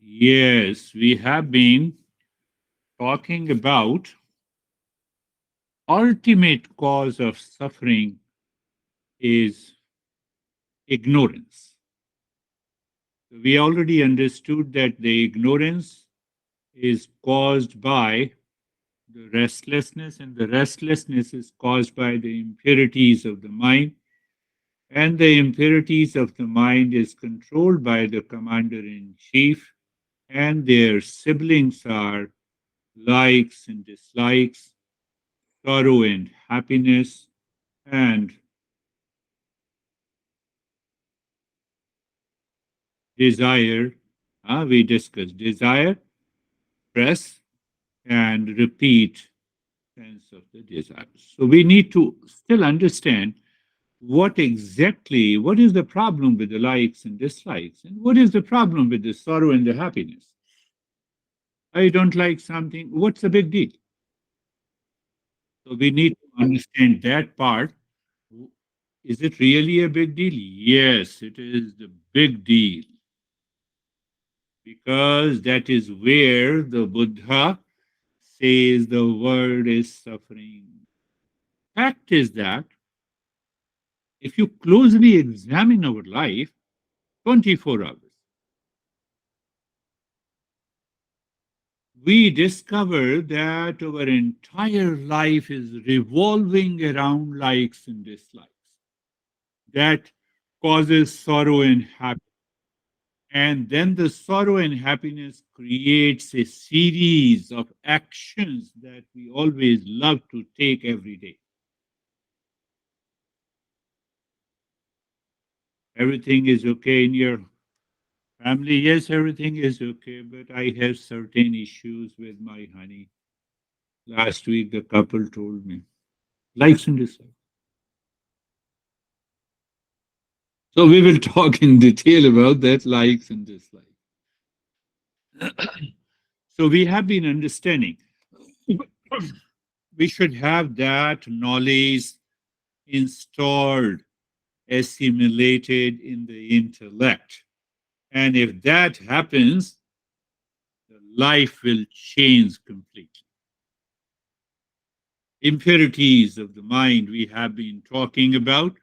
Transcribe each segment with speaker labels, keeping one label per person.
Speaker 1: Yes, we have been talking about ultimate cause of suffering is ignorance. We already understood that the ignorance is caused by the restlessness, and the restlessness is caused by the impurities of the mind, and the impurities of the mind is controlled by the commander in chief, and their siblings are likes and dislikes, sorrow and happiness, and desire. We discussed desire, press, and repeat sense of the desire. So we need to still understand what is the problem with the likes and dislikes, and what is the problem with the sorrow and the happiness. I don't like something. What's the big deal? So we need to understand that part. Is it really a big deal? Yes, it is the big deal because that is where the Buddha says the world is suffering. Fact is that if you closely examine our life, 24 hours, we discover that our entire life is revolving around likes and dislikes. That causes sorrow and happiness. And then the sorrow and happiness creates a series of actions that we always love to take every day. Everything is okay in your family. Yes, everything is okay, but I have certain issues with my honey. Last week, the couple told me, likes and dislikes. So we will talk in detail about that, likes and dislikes. So we have been understanding. We should have that knowledge installed, assimilated in the intellect. And if that happens, the life will change completely. Impurities of the mind we have been talking about,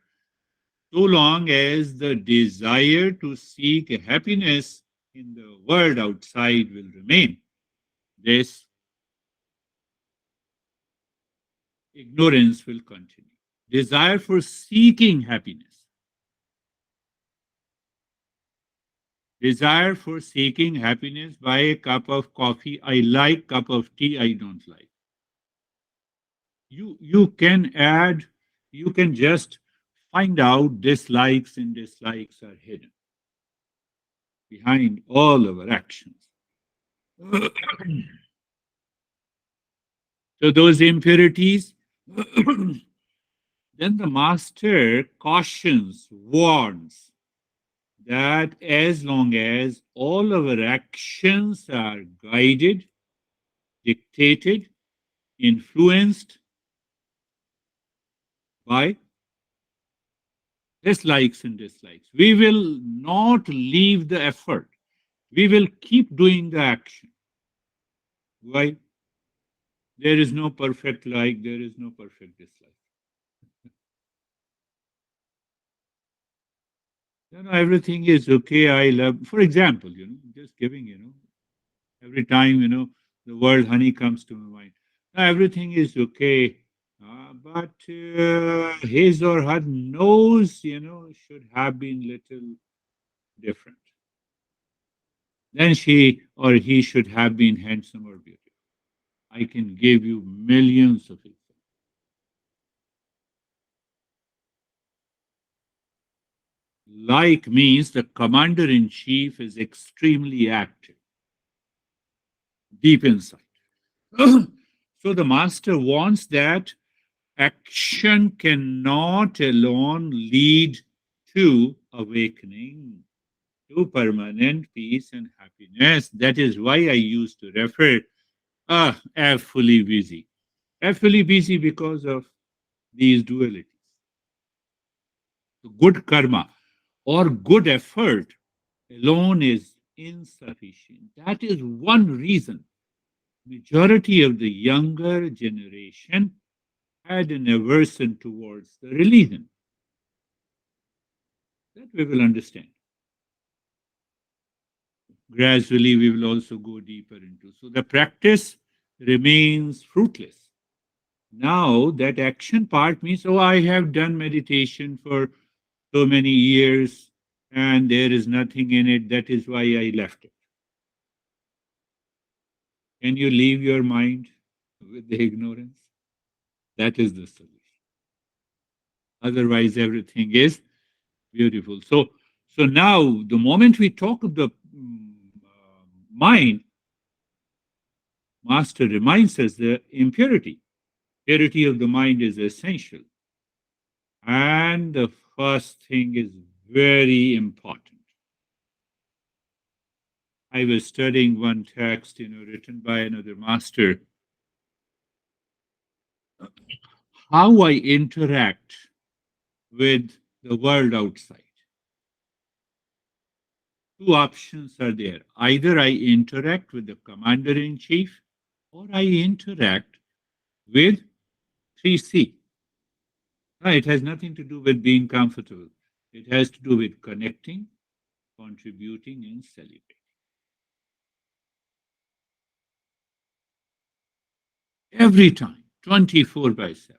Speaker 1: so long as the desire to seek happiness in the world outside will remain. This ignorance will continue. Desire for seeking happiness. Desire for seeking happiness by a cup of coffee. I like cup of tea, I don't like. You can add, you can just find out dislikes and dislikes are hidden behind all our actions. So those impurities, then the master cautions, warns that as long as all our actions are guided, dictated, influenced by dislikes and dislikes, we will not leave the effort. We will keep doing the action. Why? There is no perfect like, there is no perfect dislike. Everything is okay. I love, for example, just giving, every time, the word honey comes to my mind. Now, everything is okay, but his or her nose, should have been little different. Then she or he should have been handsome or beautiful. I can give you millions of examples. Like means the commander in chief is extremely active, deep inside. So the master wants that action cannot alone lead to awakening, to permanent peace and happiness. That is why I used to refer F fully busy. F fully busy because of these dualities. Good karma or good effort alone is insufficient. That is one reason majority of the younger generation had an aversion towards the religion. That we will understand. Gradually, we will also go deeper into. So the practice remains fruitless. Now, that action part means, oh, I have done meditation for so many years and there is nothing in it. That is why I left it. Can you leave your mind with the ignorance? That is the solution. Otherwise, everything is beautiful. So now, the moment we talk of the mind, Master reminds us the impurity. Purity of the mind is essential. And the first thing is very important. I was studying one text, written by another master, how I interact with the world outside. Two options are there. Either I interact with the commander in chief or I interact with 3C. No, it has nothing to do with being comfortable. It has to do with connecting, contributing, and celebrating. Every time, 24 by 7.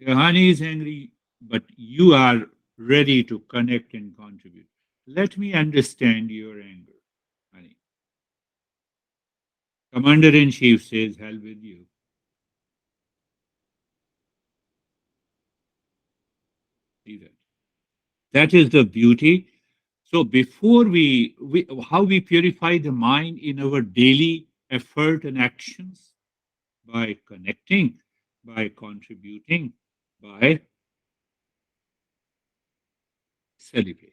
Speaker 1: Your honey is angry, but you are ready to connect and contribute. Let me understand your anger, honey. Commander in chief says, hell with you. See that. That is the beauty. So before we how we purify the mind in our daily effort and actions, by connecting, by contributing, by celebrating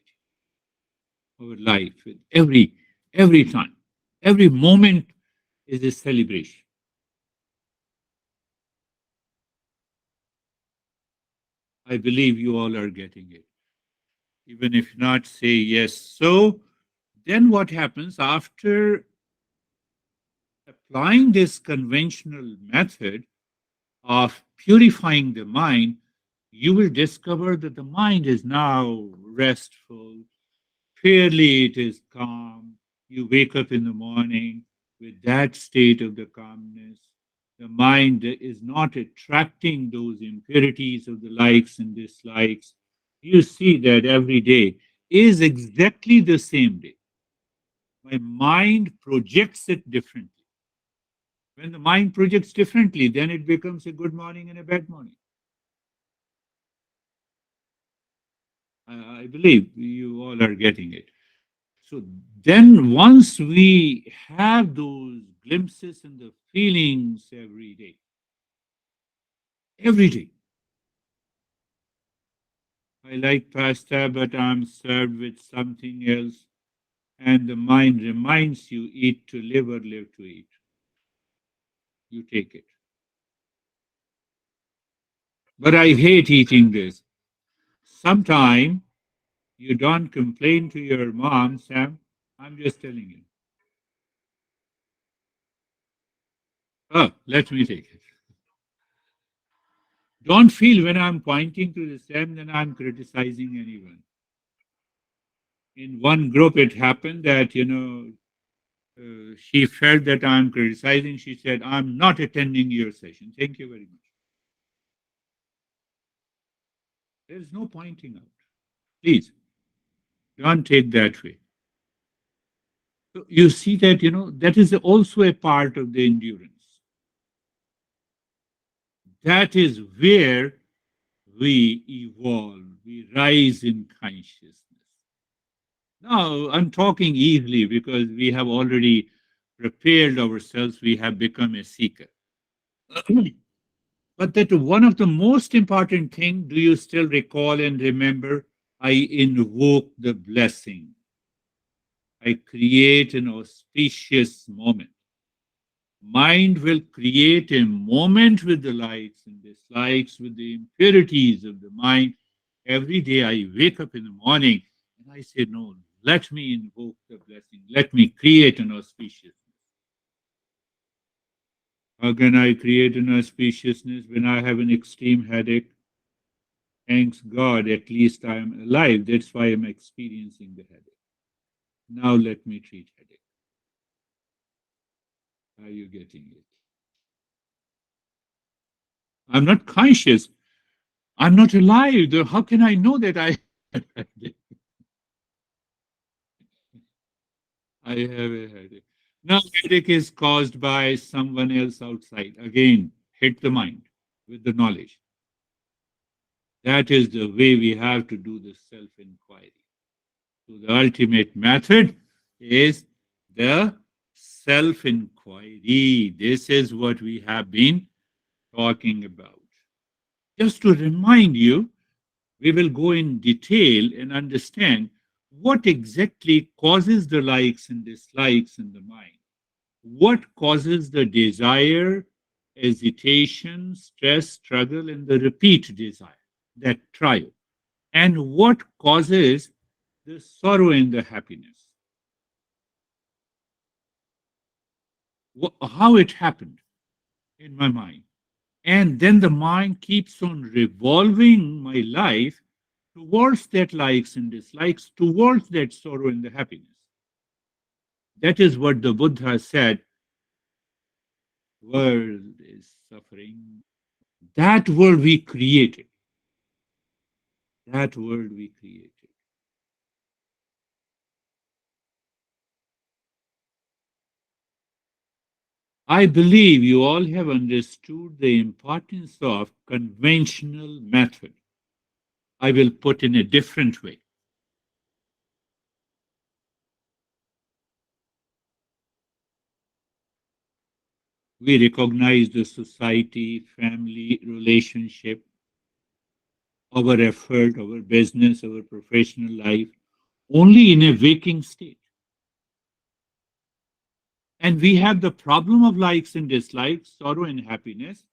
Speaker 1: our life with every time, every moment is a celebration. I believe you all are getting it. Even if not, say yes. So then what happens after applying this conventional method of purifying the mind? You will discover that the mind is now restful, fairly it is calm. You wake up in the morning with that state of the calmness. The mind is not attracting those impurities of the likes and dislikes. You see that every day is exactly the same day. My mind projects it differently. When the mind projects differently, then it becomes a good morning and a bad morning. I believe you all are getting it. So then, once we have those glimpses and the feelings every day, I like pasta, but I'm served with something else, and the mind reminds you eat to live or live to eat. You take it. But I hate eating this. Sometime you don't complain to your mom, Sam. I'm just telling you. Oh, let me take it. Don't feel when I'm pointing to the Sam that I'm criticizing anyone. In one group, it happened that, she felt that I'm criticizing. She said, I'm not attending your session. Thank you very much. There is no pointing out. Please don't take that way. So you see that, that is also a part of the endurance. That is where we evolve, we rise in consciousness. Now, I'm talking easily because we have already prepared ourselves, we have become a seeker. But that one of the most important thing, do you still recall and remember? I invoke the blessing. I create an auspicious moment. Mind will create a moment with the likes and dislikes, with the impurities of the mind. Every day I wake up in the morning and I say, no, let me invoke the blessing. Let me create an auspiciousness. How can I create an auspiciousness when I have an extreme headache? Thanks God, at least I am alive. That's why I'm experiencing the headache. Now let me treat headache. Are you getting it? I'm not conscious. I'm not alive. How can I know that I have a headache? Now, headache is caused by someone else outside. Again, hit the mind with the knowledge. That is the way we have to do the self inquiry. So, the ultimate method is the self inquiry. This is what we have been talking about. Just to remind you, we will go in detail and understand what exactly causes the likes and dislikes in the mind. What causes the desire, hesitation, stress, struggle, and the repeat desire, that trial? And what causes the sorrow and the happiness? How it happened in my mind. And then the mind keeps on revolving my life towards that likes and dislikes, towards that sorrow and the happiness. That is what the Buddha said, world is suffering. That world we created. That world we created. I believe you all have understood the importance of conventional method. I will put in a different way. We recognize the society, family, relationship, our effort, our business, our professional life only in a waking state. And we have the problem of likes and dislikes, sorrow and happiness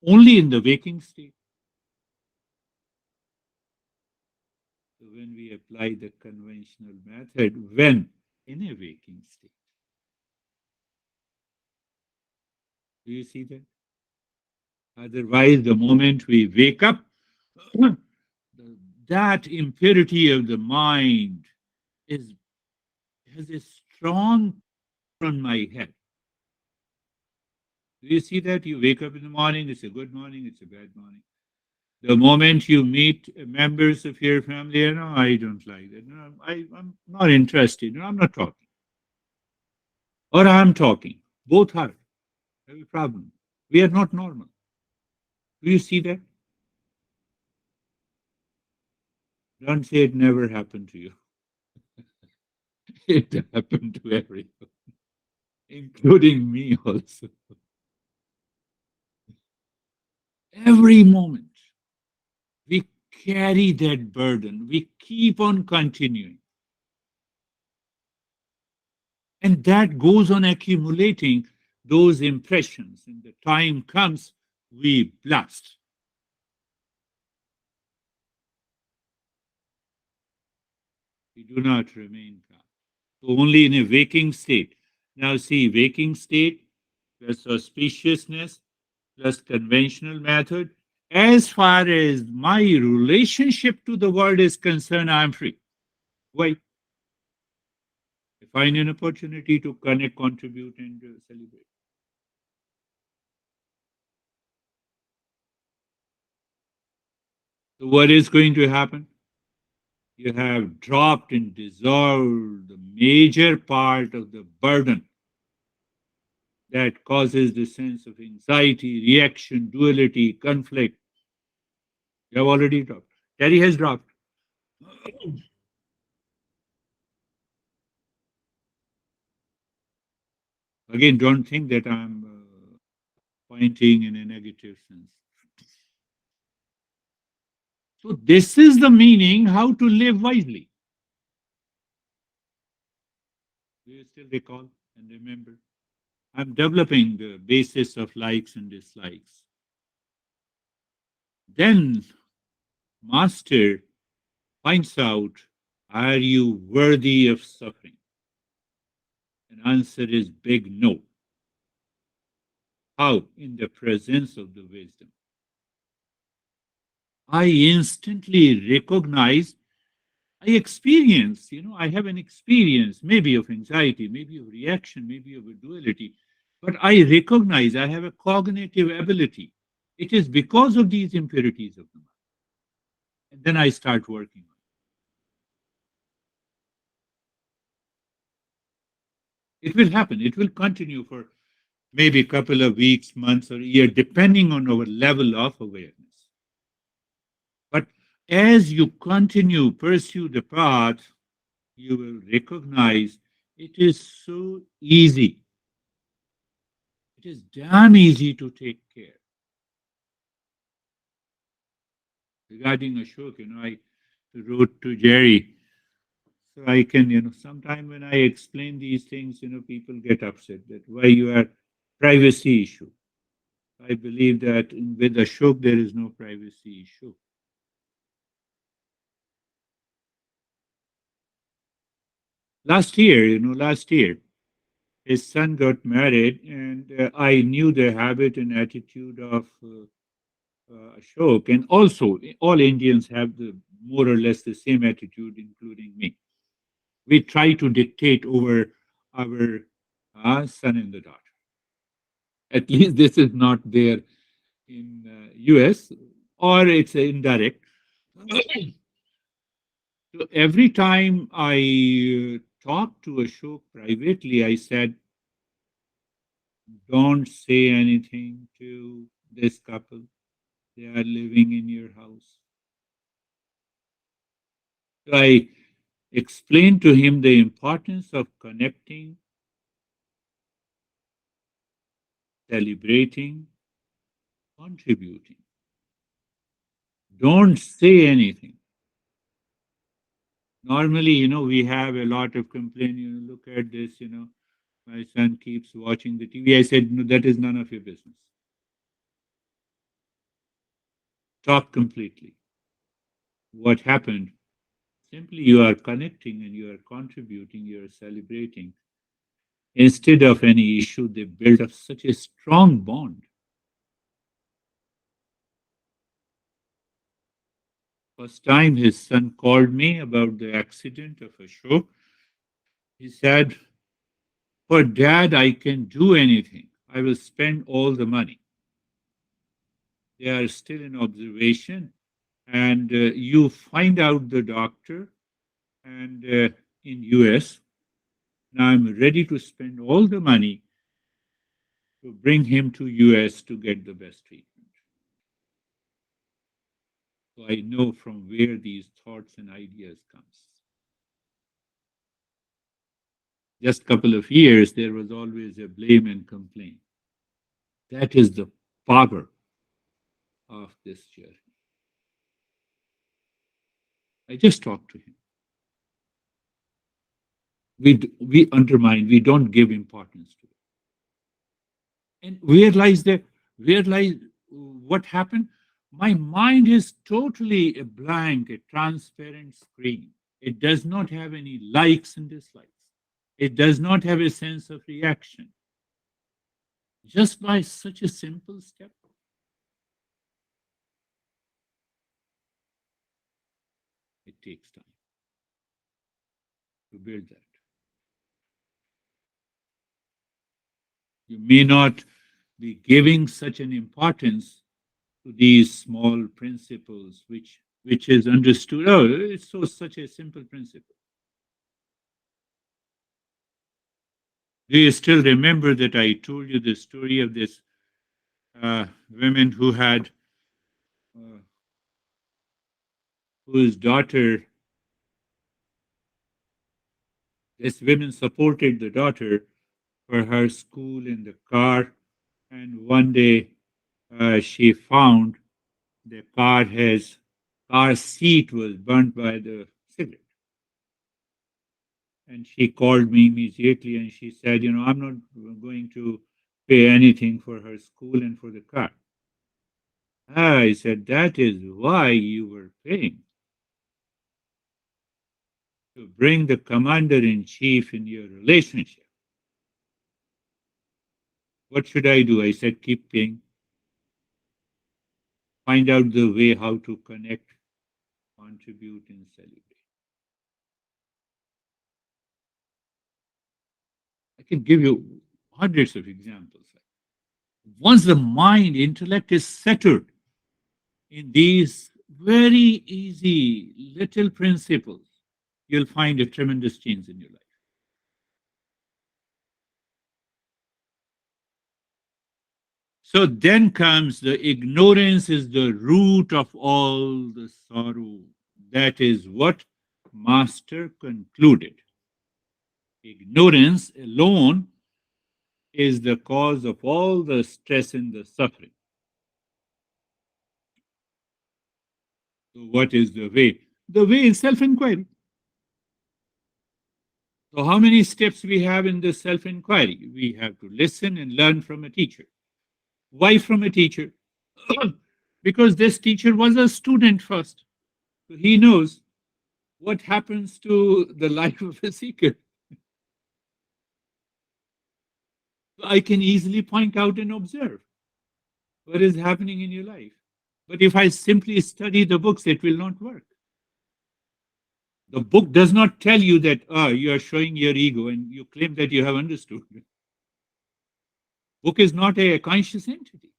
Speaker 1: only in the waking state. So when we apply the conventional method, when in a waking state, do you see that? Otherwise, the moment we wake up, that impurity of the mind is has a strong on my head. Do you see that? You wake up in the morning, it's a good morning, it's a bad morning. The moment you meet members of your family, I don't like that. No, I'm not interested. No, I'm not talking. Or I'm talking. Both are. Have a problem. We are not normal. Do you see that? Don't say it never happened to you. It happened to everyone, including me also. Every moment we carry that burden. We keep on continuing. And that goes on accumulating those impressions. And the time comes, we blast. We do not remain calm. So only in a waking state. Now, see, waking state plus auspiciousness plus conventional method. As far as my relationship to the world is concerned, I'm free. Why? I find an opportunity to connect, contribute, and celebrate. So, what is going to happen? You have dropped and dissolved the major part of the burden that causes the sense of anxiety, reaction, duality, conflict. You have already dropped. Terry has dropped. Again, don't think that I'm pointing in a negative sense. So, this is the meaning how to live wisely. Do you still recall and remember? I'm developing the basis of likes and dislikes. Then, master finds out Are you worthy of suffering? An answer is big no. How? In the presence of the wisdom. I instantly recognize, I experience, I have an experience, maybe of anxiety, maybe of reaction, maybe of a duality, but I recognize I have a cognitive ability. It is because of these impurities of the mind. And then I start working on it. It will happen. It will continue for maybe a couple of weeks, months, or a year, depending on our level of awareness. But as you continue, pursue the path, you will recognize it is so easy. It is damn easy to take care. Regarding Ashok, I wrote to Jerry. So I can, sometime when I explain these things, people get upset that why you are privacy issue. I believe that with Ashok, there is no privacy issue. Last year, his son got married, and I knew the habit and attitude of Ashok. And also, all Indians have the more or less the same attitude, including me. We try to dictate over our son and the daughter. At least this is not there in US, or it's indirect. So every time I talked to Ashok privately, I said, don't say anything to this couple. They are living in your house. So I explained to him the importance of connecting, celebrating, contributing. Don't say anything. Normally, we have a lot of complaint. Look at this, my son keeps watching the TV. I said, no, that is none of your business. Stop completely. What happened? Simply you are connecting and you are contributing, you are celebrating. Instead of any issue, they build up such a strong bond. First time his son called me about the accident of a show, he said, for dad, I can do anything. I will spend all the money. They are still in observation, and you find out the doctor and in US. Now I'm ready to spend all the money to bring him to US to get the best treatment. So I know from where these thoughts and ideas comes. Just a couple of years, there was always a blame and complaint. That is the power of this journey. I just talked to him. We undermine, we don't give importance to it. And where lies what happened? My mind is totally a blank, a transparent screen. It does not have any likes and dislikes. It does not have a sense of reaction. Just by such a simple step, it takes time to build that. You may not be giving such an importance to these small principles, which is understood. Oh, it's so such a simple principle. Do you still remember that I told you the story of this woman who had uh, whose daughter? This woman supported the daughter for her school in the car, and one day she found the car seat was burnt by the cigarette. And she called me immediately and she said, I'm not going to pay anything for her school and for the car. I said, that is why you were paying. to bring the commander in chief in your relationship. What should I do? I said, keep paying. Find out the way how to connect, contribute, and celebrate. I can give you hundreds of examples. Once the mind, intellect is settled in these very easy little principles, you'll find a tremendous change in your life. So then comes the ignorance is the root of all the sorrow. That is what Master concluded. Ignorance alone is the cause of all the stress and the suffering. So, what is the way? The way is self inquiry. So, how many steps we have in this self inquiry? We have to listen and learn from a teacher. Why from a teacher? Because this teacher was a student first. So he knows what happens to the life of a seeker. I can easily point out and observe what is happening in your life. But if I simply study the books, it will not work. The book does not tell you that you are showing your ego and you claim that you have understood. Book is not a conscious entity.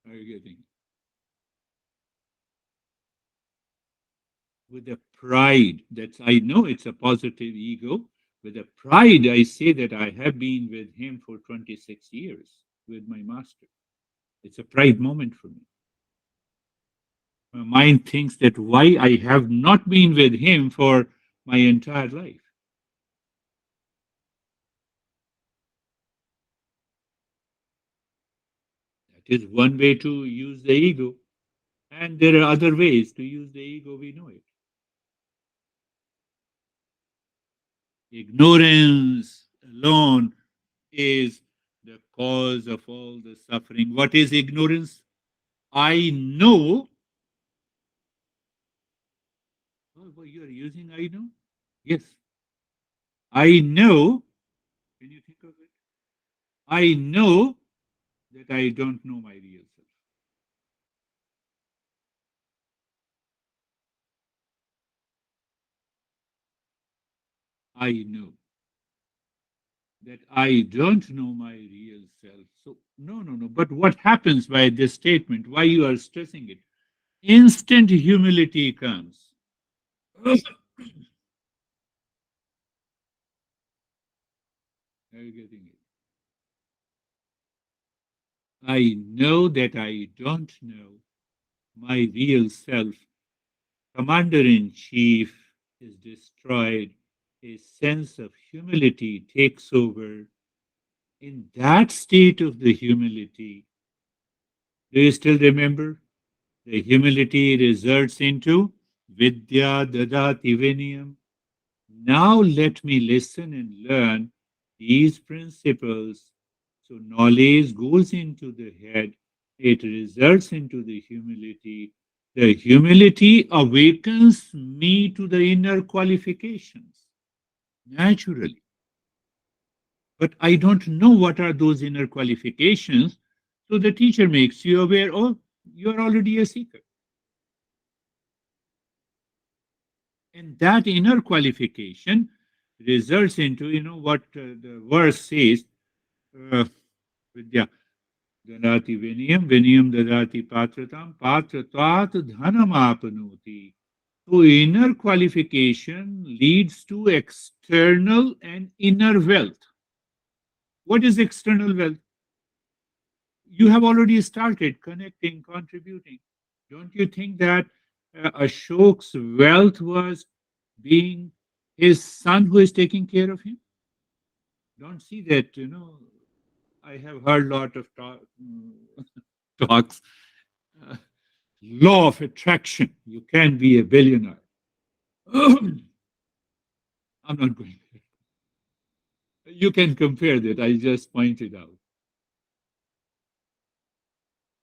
Speaker 1: Are you getting it? With a pride that I know it's a positive ego. With a pride, I say that I have been with him for 26 years with my master. It's a pride moment for me. My mind thinks that why I have not been with him for my entire life. That is one way to use the ego. And there are other ways to use the ego, we know it. Ignorance alone is the cause of all the suffering. What is ignorance? I know. Oh, you are using I know? Yes. I know. Can you think of it? I know that I don't know my real self. I know that I don't know my real self. So, no, no, no. But what happens by this statement? Why you are stressing it? Instant humility comes. Are you getting it? I know that I don't know my real self. Commander in chief is destroyed. A sense of humility takes over. In that state of the humility, do you still remember? The humility results into Vidya Dadati Vinayam. Now let me listen and learn these principles. So knowledge goes into the head, it results into the humility. The humility awakens me to the inner qualifications naturally. But I don't know what are those inner qualifications. So the teacher makes you aware, oh, you're already a seeker. And that inner qualification results into, what the verse says, Vidya Dadati Vinayam, Vinayam Dadati Patratam, Patratat Dhanam Apnoti. So inner qualification leads to external and inner wealth. What is external wealth? You have already started connecting, contributing. Don't you think that Ashok's wealth was being his son who is taking care of him? Don't see that, I have heard a lot of talks. Uh, Law of attraction. You can be a billionaire. I'm not going there. You can compare that. I just pointed out.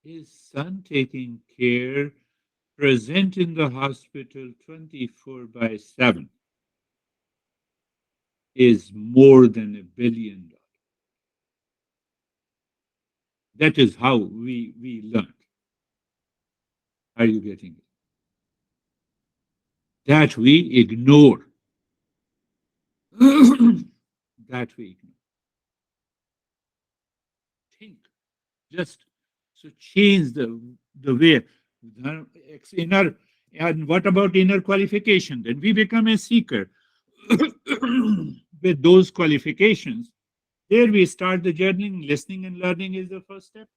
Speaker 1: His son taking care present in the hospital 24 by 7 is more than $1 billion. That is how we learn. Are you getting it? That we ignore. That we ignore. Think. Just so change the way. Inner, and what about inner qualification? Then we become a seeker with those qualifications. There we start the journey. Listening and learning is the first step.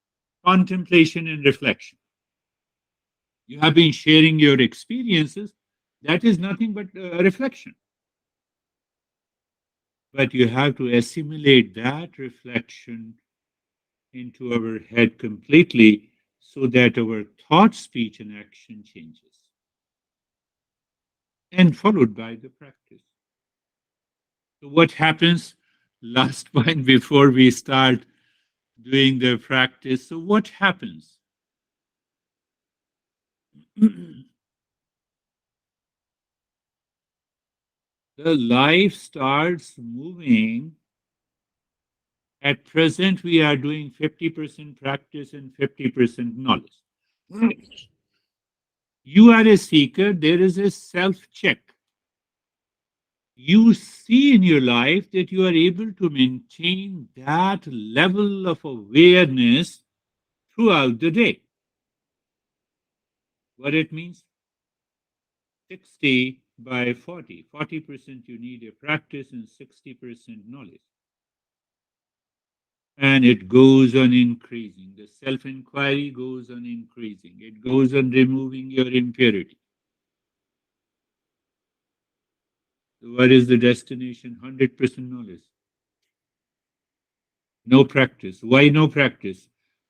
Speaker 1: Contemplation and reflection. You have been sharing your experiences. That is nothing but reflection. But you have to assimilate that reflection into our head completely so that our thought, speech, and action changes. And followed by the practice. So, what happens? Last point before we start doing the practice. So, what happens? The life starts moving. At present, we are doing 50% practice and 50% knowledge. You are a seeker, there is a self check. You see in your life that you are able to maintain that level of awareness throughout the day. What it means? 60 by 40. 40% you need a practice and 60% knowledge. And it goes on increasing. The self inquiry goes on increasing. It goes on removing your impurity. So what is the destination? 100% knowledge. No practice. Why no practice?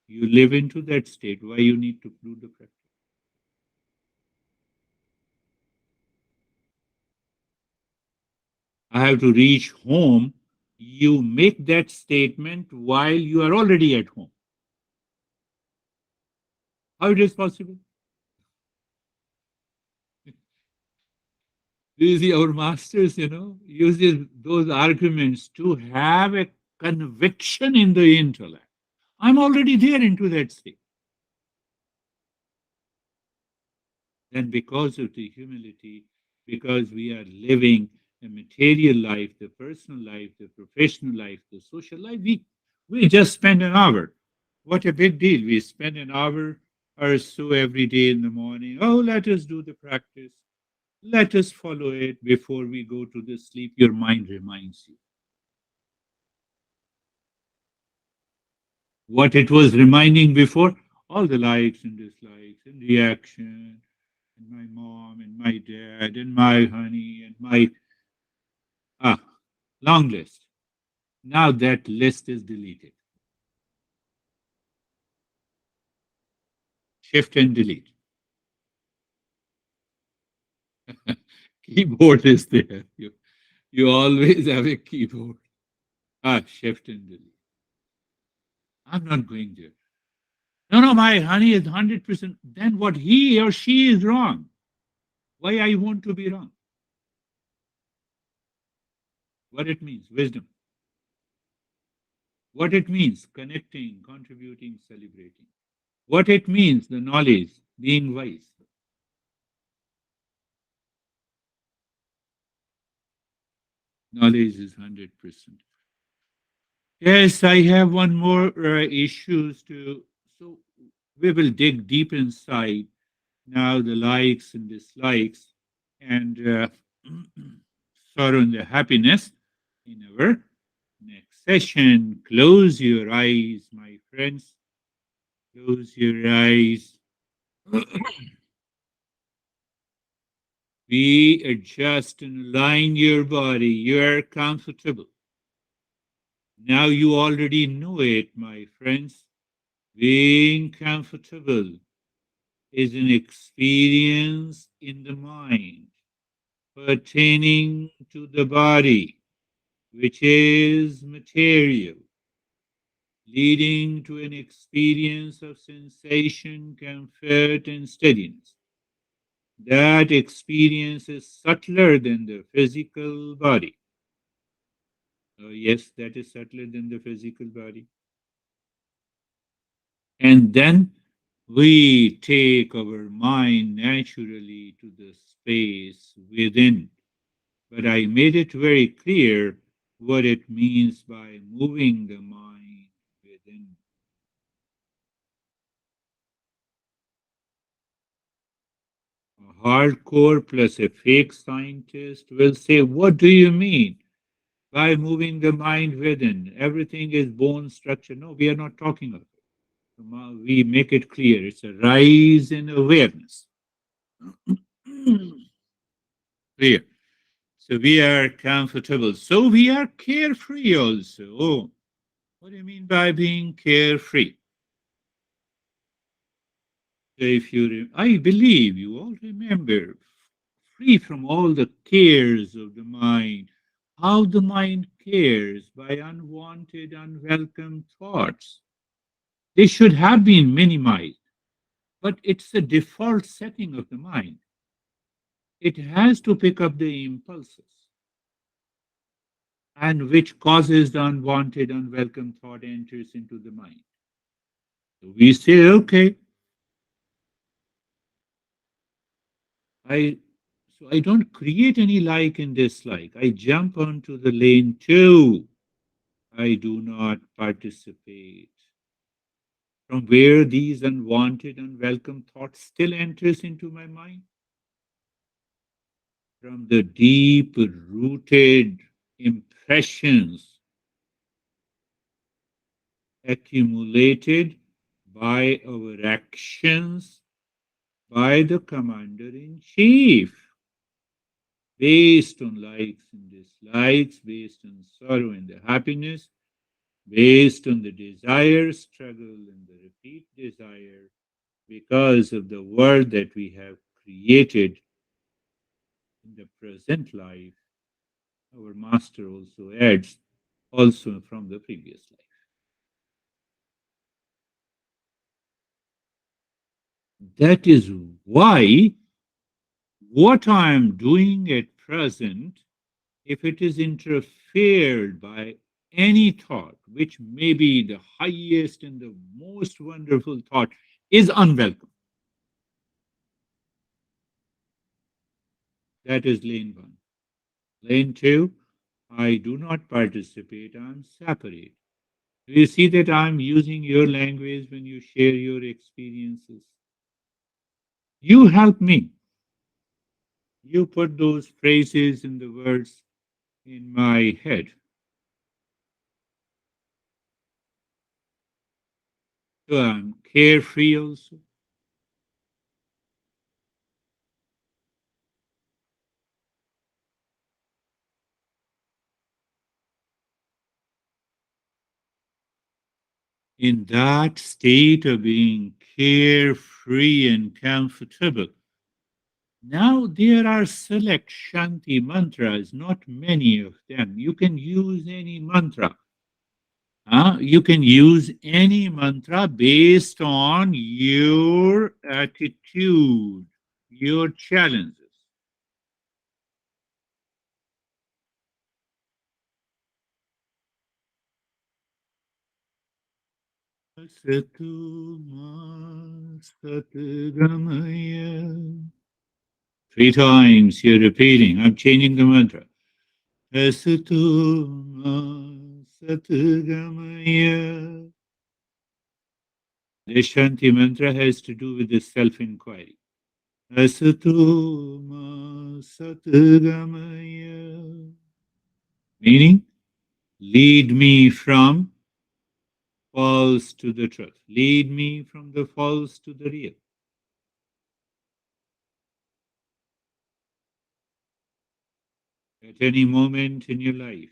Speaker 1: You live into that state. Why you need to do the practice? I have to reach home. You make that statement while you are already at home. How it is possible? You see, our masters, uses those arguments to have a conviction in the intellect. I'm already there into that state. Then, because of the humility, because we are living a material life, the personal life, the professional life, the social life, we just spend an hour. What a big deal. We spend an hour or so every day in the morning. Oh, let us do the practice. Let us follow it before we go to the sleep. Your mind reminds you. What it was reminding before, all the likes and dislikes and reaction, and my mom and my dad and my honey and my ah, long list. Now that list is deleted. Shift and delete. Keyboard is there. You always have a keyboard. Shift and delete. I'm not going there. No, no, my honey is 100%. Then what he or she is wrong. Why I want to be wrong? What it means? Wisdom. What it means? Connecting, contributing, celebrating. What it means? The knowledge, being wise. Knowledge is 100%. Yes, I have one more issues to. So we will dig deep inside now the likes and dislikes and sorrow and the happiness in our next session. Close your eyes, my friends. Close your eyes. Be adjust and align your body. You are comfortable. Now you already know it, my friends. Being comfortable is an experience in the mind pertaining to the body, which is material, leading to an experience of sensation, comfort, and steadiness. That experience is subtler than the physical body. Yes, that is subtler than the physical body. And then we take our mind naturally to the space within. But I made it very clear what it means by moving the mind within. A hardcore plus a fake scientist will say, what do you mean by moving the mind within? Everything is bone structure. No, we are not talking of it. We make it clear it's a rise in awareness. Clear. So we are comfortable. So we are carefree also. Oh, what do you mean by being carefree? So if you, I believe you all remember, free from all the cares of the mind, how the mind cares by unwanted, unwelcome thoughts. They should have been minimized, but it's the default setting of the mind. It has to pick up the impulses, and which causes the unwanted, unwelcome thought enters into the mind. So we say, okay, I so I don't create any like and dislike. I jump onto the lane too. I do not participate. From where these unwanted, unwelcome thoughts still enters into my mind? From the deep rooted impressions accumulated by our actions by the commander in chief, based on likes and dislikes, based on sorrow and the happiness, based on the desire, struggle, and the repeat desire, because of the world that we have created in the present life. Our master also adds, also from the previous life. That is why what I am doing at present, if it is interfered by any thought, which may be the highest and the most wonderful thought, is unwelcome. That is lane one. Lane two, I do not participate, I am separate. Do you see that I'm using your language when you share your experiences? You help me. You put those phrases and the words in my head. So I'm carefree also. In that state of being carefree and comfortable. Now there are select Shanti mantras, not many of them. You can use any mantra. You can use any mantra based on your attitude, your challenges. Satu ma satgamaya. Three times you're repeating. I'm changing the mantra. Satu ma satgamaya. The Shanti mantra has to do with the self inquiry. Asatu ma satgamaya. Meaning, lead me from false to the truth. Lead me from the false to the real. At any moment in your life,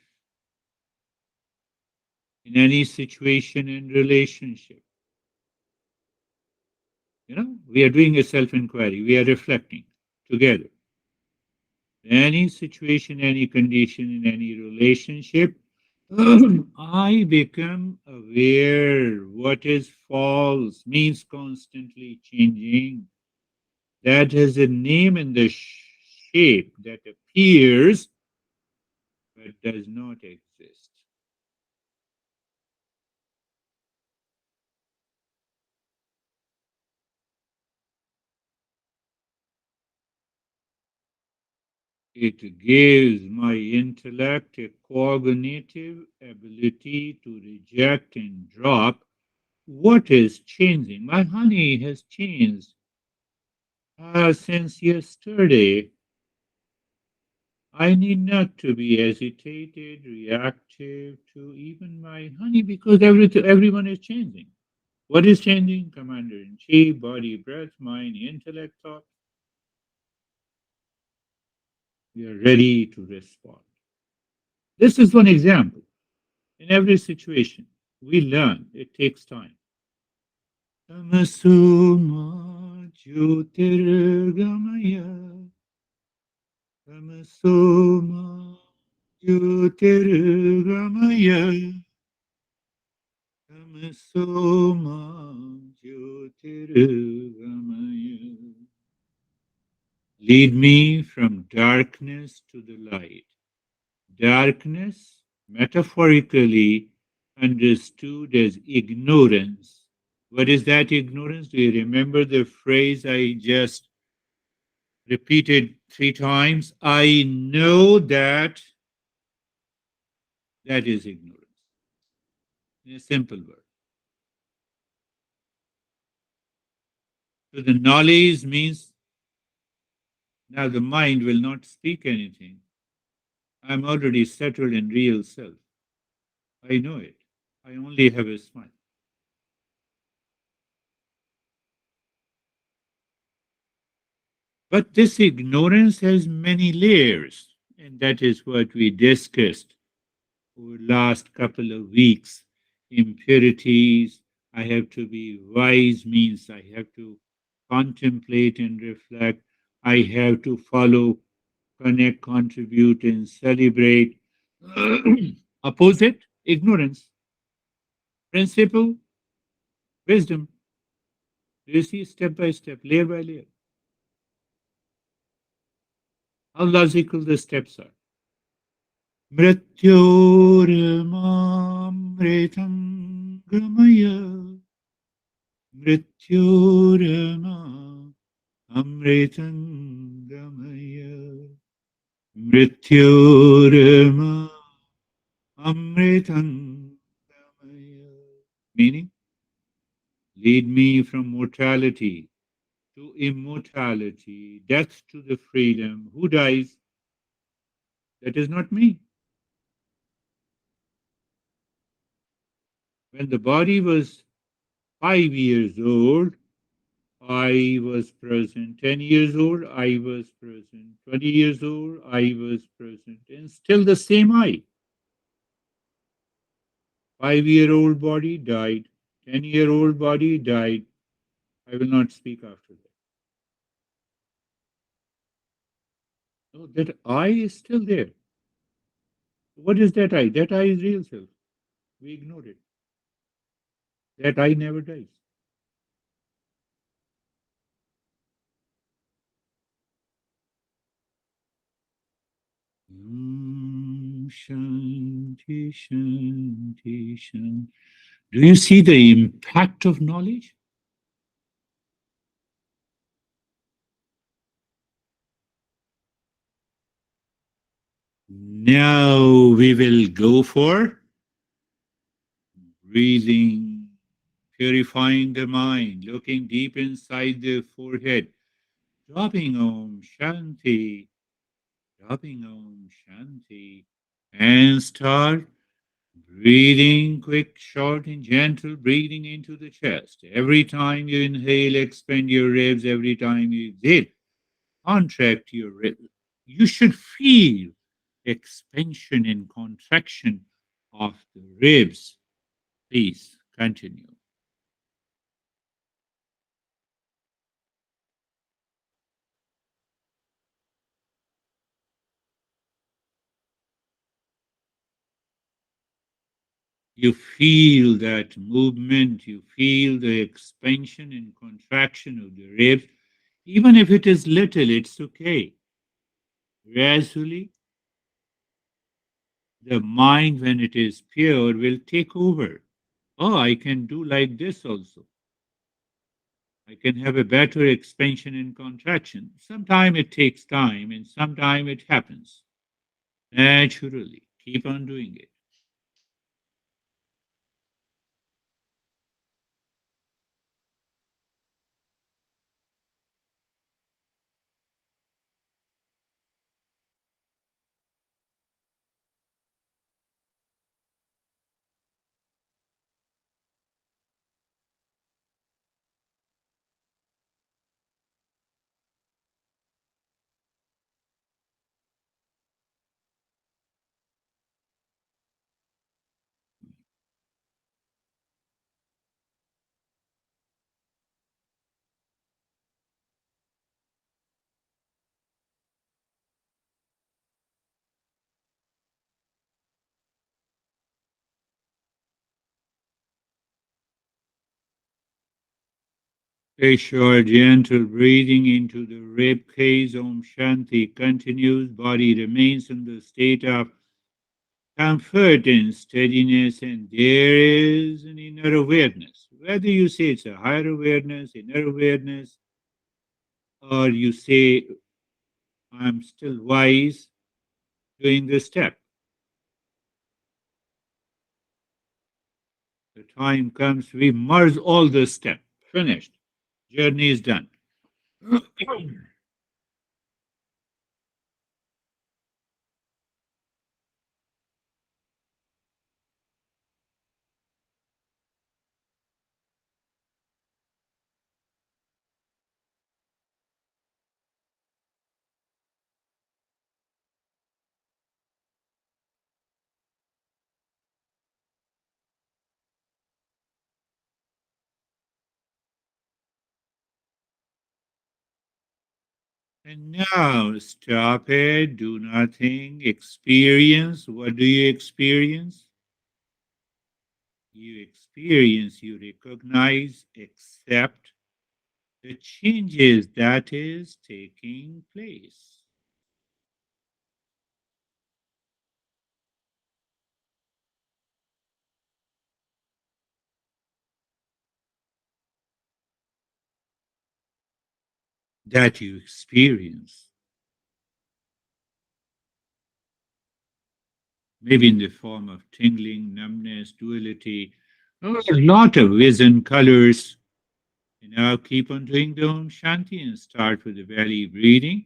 Speaker 1: in any situation and relationship, we are doing a self inquiry. We are reflecting together. Any situation, any condition, in any relationship, I become aware what is false means constantly changing. that has a name and the shape that appears but does not exist. It gives my intellect a cognitive ability to reject and drop what is changing. My honey has changed since yesterday. I need not to be agitated, reactive to even my honey because everyone is changing. What is changing? Commander in chief, body, breath, mind, intellect, thought. We are ready to respond. This is one example. In every situation, we learn. It takes time. Tamasuma Jyotirgamaya Tamasoma Jyotirgamaya Tamasoma Jyotirgamaya. Lead me from darkness to the light. Darkness, metaphorically understood as ignorance. What is that ignorance? Do you remember the phrase I just repeated 3 times? I know that that is ignorance. In a simple word. So the knowledge means now the mind will not speak anything. I'm already settled in real self. I know it. I only have a smile. But this ignorance has many layers, and that is what we discussed over the last couple of weeks. Impurities, I have to be wise means I have to contemplate and reflect. I have to follow, connect, contribute, and celebrate. Opposite, ignorance. Principle, wisdom. Do you see step by step, layer by layer, how logical the steps are? मृत्योर्मामृतं गमय मृत्योर्मा अमृतं गमय मृत्योर्मा अमृतं गमय. Meaning, lead me from mortality to immortality, death to the freedom. Who dies? That is not me. When the body was 5 years old, I was present. 10 years old, I was present. 20 years old, I was present. And still the same I. 5-year-old body died. 10-year-old body died. I will not speak after that. No, that I is still there. What is that I? That I is real self. We ignored it. That I never dies. Shanti, shanti, shanti. Do you see the impact of knowledge? Now we will go for breathing, purifying the mind, looking deep inside the forehead, dropping Om Shanti, dropping Om Shanti, and start breathing quick, short, and gentle breathing into the chest. Every time you inhale, expand your ribs. Every time you exhale, contract your ribs. You should feel expansion and contraction of the ribs. Please continue. You feel that movement, you feel the expansion and contraction of the ribs. Even if it is little, it's okay. Gradually, the mind, when it is pure, will take over. Oh, I can do like this also. I can have a better expansion and contraction. Sometimes it takes time and sometimes it happens naturally. Keep on doing it. A short, gentle breathing into the rib cage. Om Shanti continues. Body remains in the state of comfort and steadiness, and there is an inner awareness. Whether you say it's a higher awareness, inner awareness, or you say, I'm still wise doing this step. The time comes, we merge all the steps. Finished. Journey is done. And now stop it, do nothing, experience. What do you experience? You experience, you recognize, accept the changes that is taking place. That you experience, maybe in the form of tingling, numbness, duality, or a lot of vision, colors. And now keep on doing the Om Shanti and start with the belly breathing.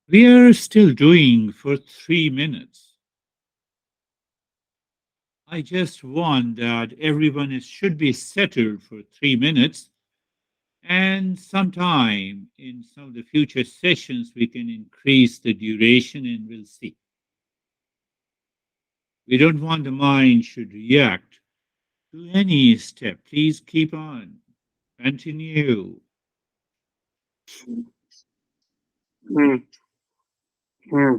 Speaker 1: We are still doing for 3 minutes. I just want that everyone should be settled for 3 minutes. And sometime in some of the future sessions, we can increase the duration and we'll see. We don't want the mind should react to any step. Please keep on. Continue.
Speaker 2: Hmm. Hmm.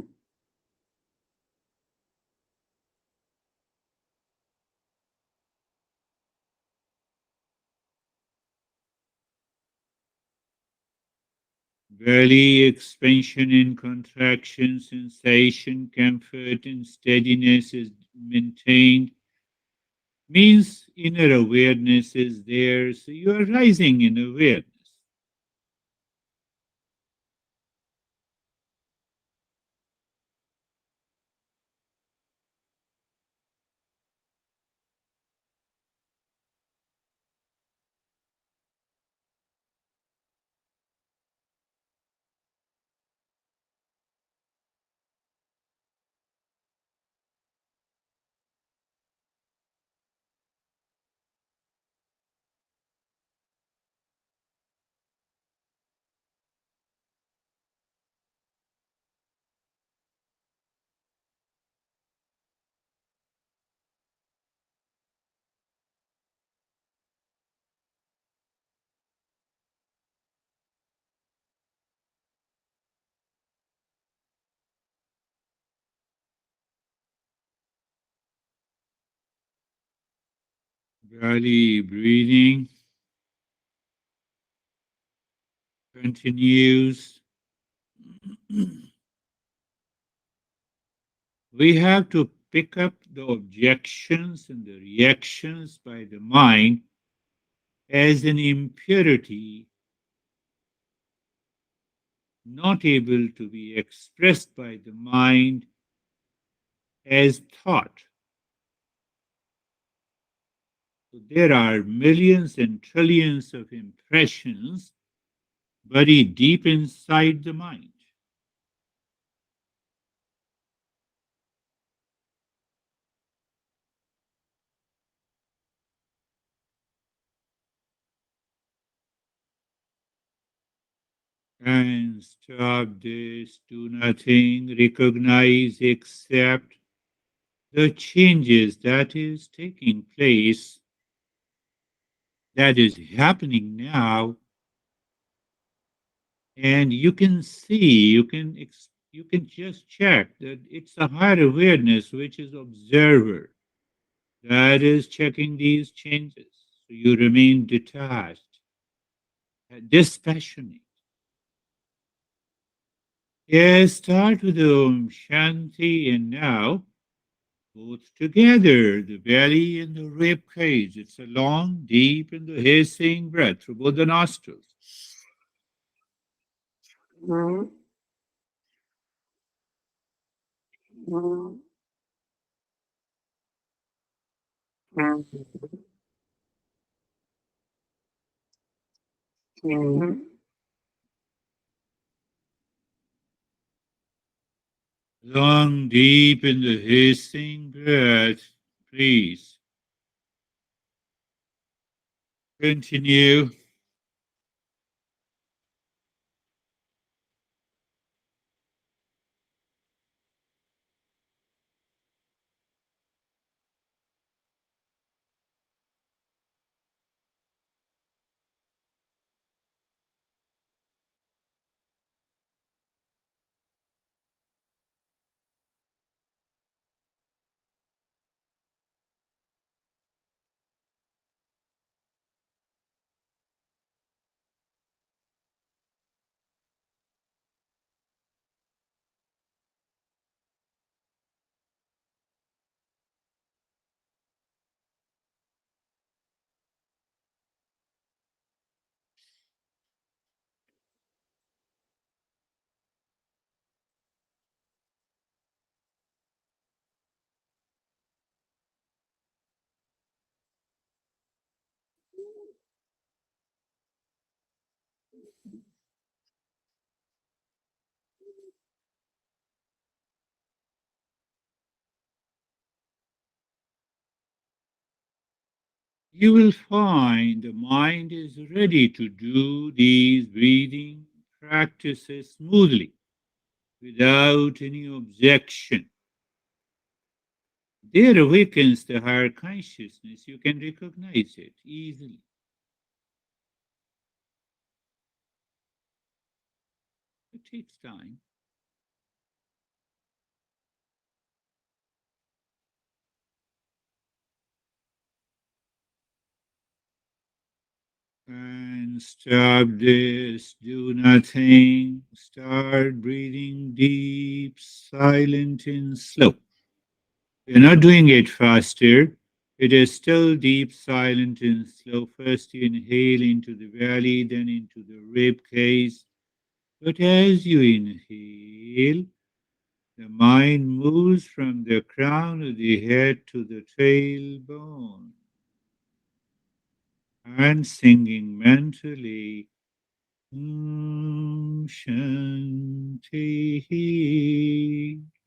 Speaker 1: Belly expansion and contraction, sensation, comfort, and steadiness is maintained. Means inner awareness is there. So you are rising in awareness. Belly breathing continues. We have to pick up the objections and the reactions by the mind as an impurity not able to be expressed by the mind as thought. So there are millions and trillions of impressions buried deep inside the mind. And stop this, do nothing, recognize, accept the changes that is taking place, that is happening now, and you can see, you can just check that it's a higher awareness which is observer that is checking these changes. So you remain detached, dispassionate. Yes, start with Om Shanti and now both together, the belly and the rib cage. It's a long, deep, and the hissing breath through both the nostrils.
Speaker 2: mm, mm, mm, mm.
Speaker 1: Long, deep in the hissing breath. Please continue. You will find the mind is ready to do these breathing practices smoothly without any objection. There awakens the higher consciousness. You can recognize it easily. It takes time. And stop this, do nothing. Start breathing deep, silent, and slow. You're not doing it faster. It is still deep, silent, and slow. First, you inhale into the belly, then into the rib cage. But as you inhale, the mind moves from the crown of the head to the tailbone. And singing mentally, Shanti,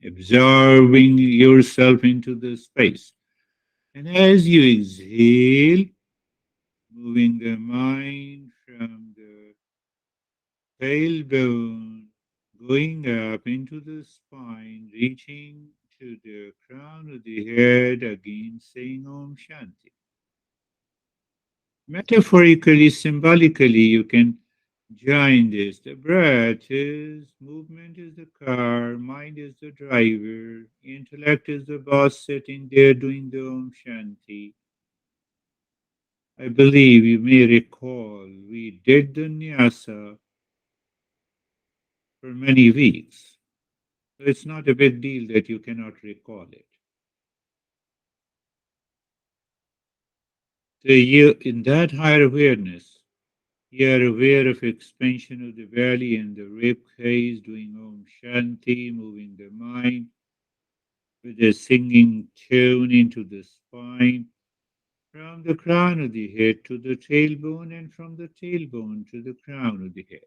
Speaker 1: absorbing yourself into the space. And as you exhale, moving the mind from the tailbone, going up into the spine, reaching to the crown of the head, again saying Om Shanti. Metaphorically, symbolically, you can join this. The breath is, movement is the car, mind is the driver, intellect is the boss sitting there doing the Om Shanti. I believe you may recall we did the nyasa for many weeks. So it's not a big deal that you cannot recall it. So you, in that higher awareness, you are aware of expansion of the belly and the rib cage, doing Om Shanti, moving the mind with a singing tune into the spine, from the crown of the head to the tailbone, and from the tailbone to the crown of the head.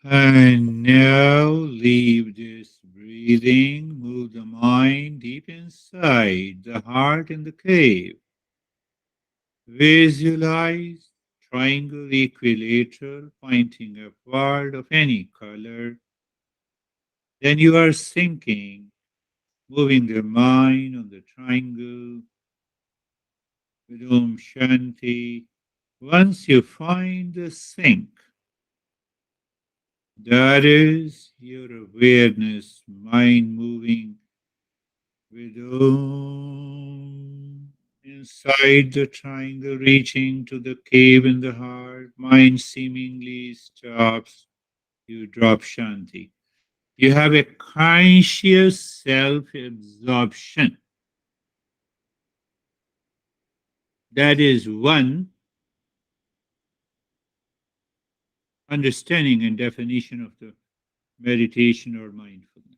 Speaker 1: And now leave this breathing, move the mind deep inside the heart in the cave. Visualize triangle equilateral pointing upward of any color. Then you are sinking, moving the mind on the triangle with Om Shanti. Once you find the sink, that is your awareness, mind moving with Om inside the triangle, reaching to the cave in the heart. Mind seemingly stops. You drop Shanti. You have a conscious self absorption. That is one understanding and definition of the meditation or mindfulness.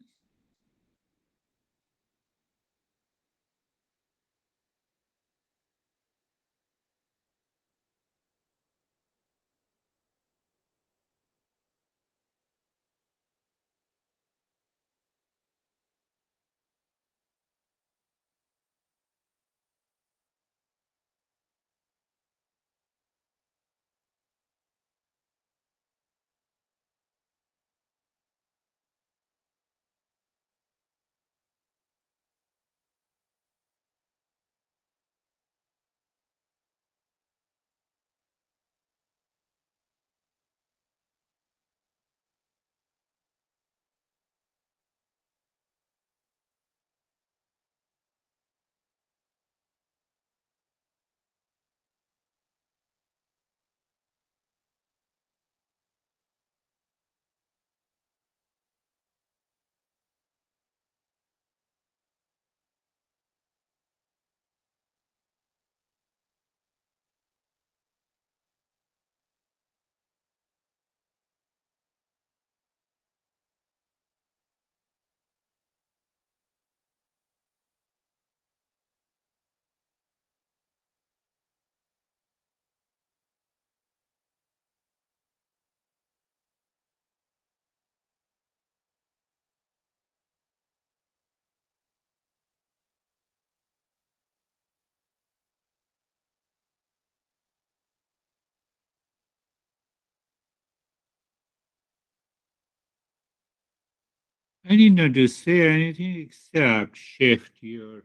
Speaker 1: I need not to say anything except shift your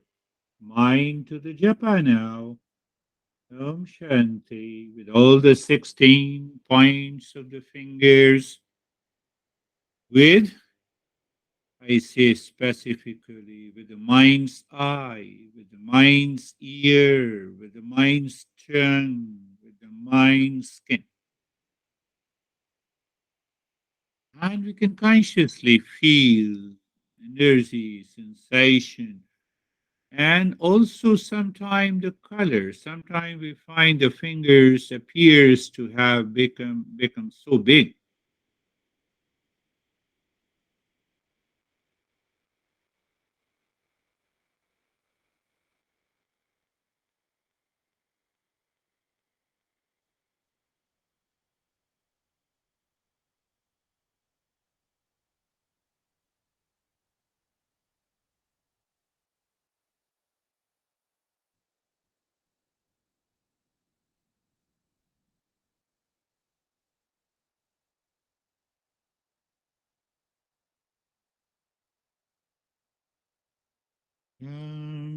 Speaker 1: mind to the japa now. Om Shanti, with all the 16 points of the fingers, with, I say specifically, with the mind's eye, with the mind's ear, with the mind's tongue, with the mind's skin. And we can consciously feel energy, sensation, and also sometimes the color. Sometimes we find the fingers appears to have become so big.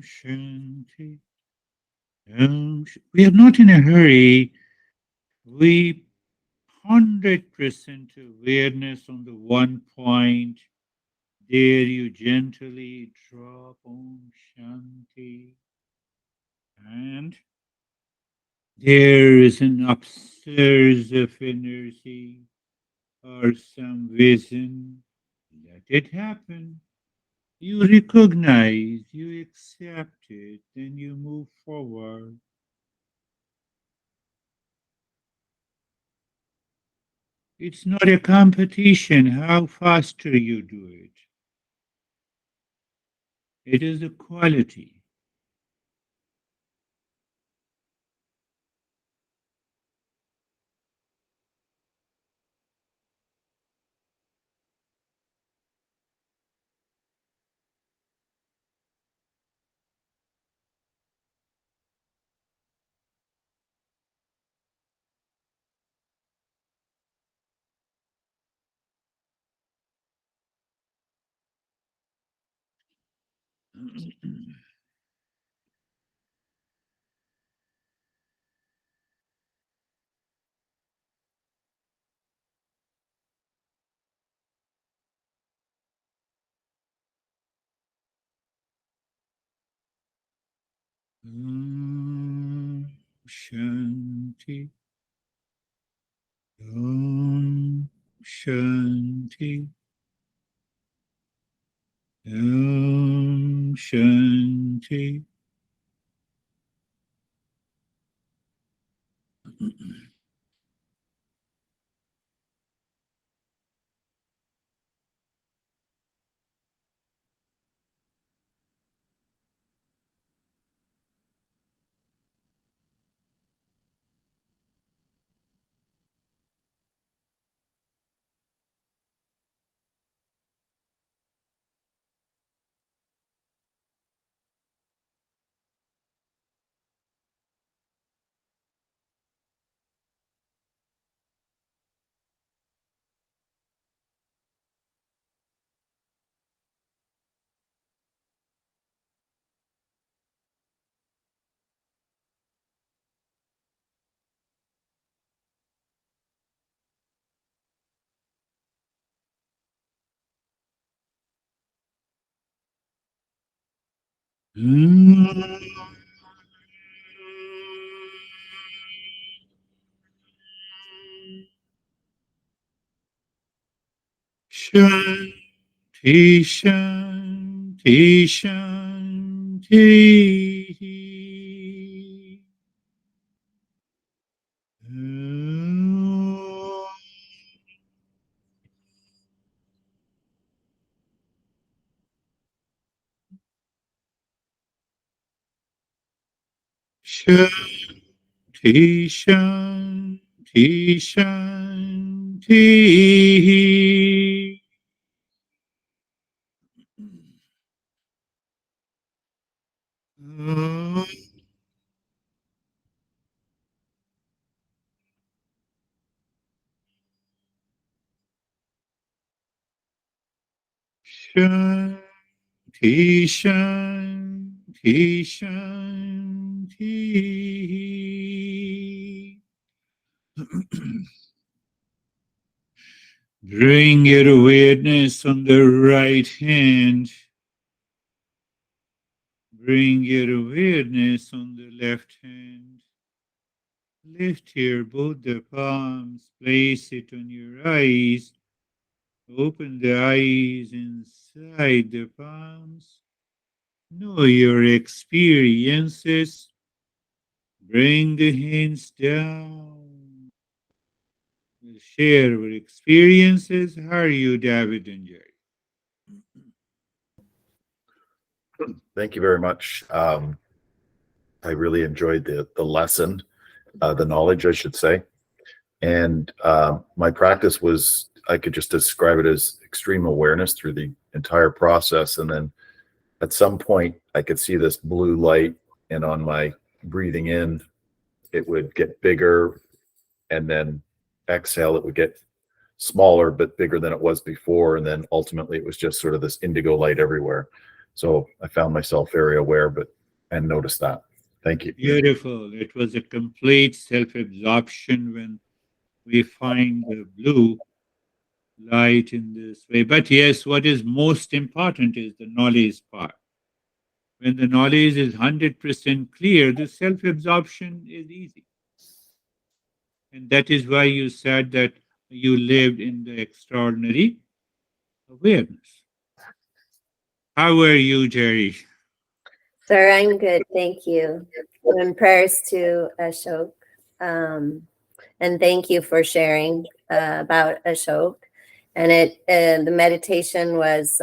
Speaker 1: Shanti. We are not in a hurry. We 100% awareness on the one point. There you gently drop Om Shanti. And there is an upsurge of energy or some vision. Let it happen. You recognize, you accept it, then you move forward. It's not a competition how faster you do it. It is a quality. Om Shanti. Om Shanti. Om Shanti. Om Shanti, Shanti, Shanti. Om Shanti, Shanti, Shanti. Om Shanti, Shanti, Shanti. Bring your awareness on the right hand. Bring your awareness on the left hand. Lift here both the palms. Place it on your eyes. Open the eyes inside the palms. Know your experiences. Bring the hands down. We'll share our experiences. How are you, David and Jerry?
Speaker 3: Thank you very much. I really enjoyed the lesson, the knowledge, I should say. And my practice was, I could just describe it as extreme awareness through the entire process. And then at some point, I could see this blue light, and on my breathing in, it would get bigger. And then exhale, it would get smaller, but bigger than it was before. And then ultimately, it was just sort of this indigo light everywhere. So I found myself very aware, and noticed that. Thank you.
Speaker 1: Beautiful. It was a complete self-absorption when we find the blue light in this way. But yes, what is most important is the knowledge part. When the knowledge is 100% clear, the self-absorption is easy. And that is why you said that you lived in the extraordinary awareness. How are you, Jerry?
Speaker 2: Sir, I'm good. Thank you. And prayers to Ashok. And thank you for sharing about Ashok. And the meditation was